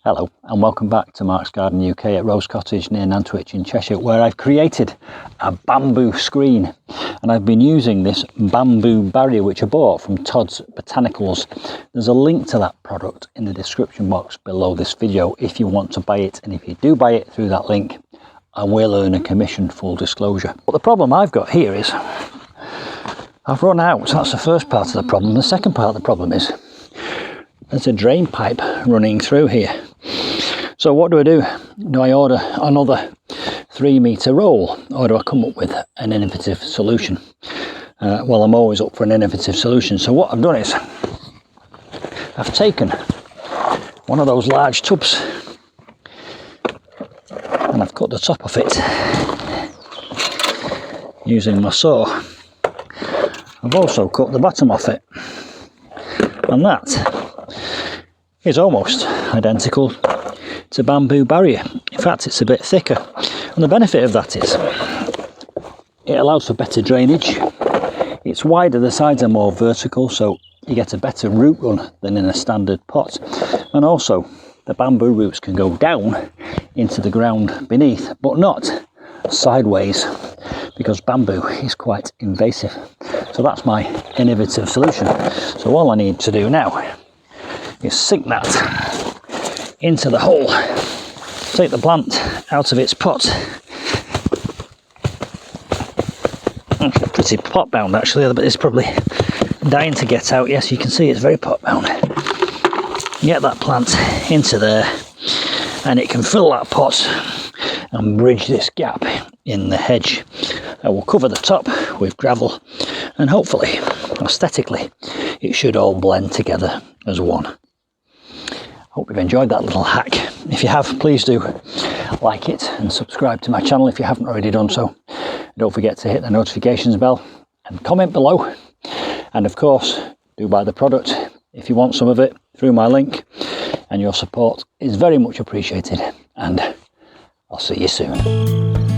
Hello and welcome back to Mark's Garden UK at Rose Cottage near Nantwich in Cheshire, where I've created a bamboo screen, and I've been using this bamboo barrier which I bought from Todd's Botanicals. There's a link to that product in the description box below this video if you want to buy it, and if you do buy it through that link I will earn a commission, full disclosure. But the problem I've got here is I've run out. That's the first part of the problem. The second part of the problem is there's a drain pipe running through here. So what do? Do I order another 3-metre roll, or do I come up with an innovative solution? Well, I'm always up for an innovative solution. So what I've done is I've taken one of those large tubs and I've cut the top off it using my saw. I've also cut the bottom off it, and that is almost identical to bamboo barrier. In fact, it's a bit thicker, and the benefit of that is it allows for better drainage. It's wider, the sides are more vertical, so you get a better root run than in a standard pot, and also the bamboo roots can go down into the ground beneath, but not sideways, because bamboo is quite invasive. So that's my innovative solution. So all I need to do now is sink that into the hole, take the plant out of its pot. It's pretty pot bound actually, but it's probably dying to get out. Yes, you can see it's very pot bound. Get that plant into there and it can fill that pot and bridge this gap in the hedge. I will cover the top with gravel, and hopefully, aesthetically, it should all blend together as one. Hope you've enjoyed that little hack. If you have, please do like it and subscribe to my channel if you haven't already done so. Don't forget to hit the notifications bell and comment below. And of course, do buy the product if you want some of it through my link, and your support is very much appreciated, and I'll see you soon.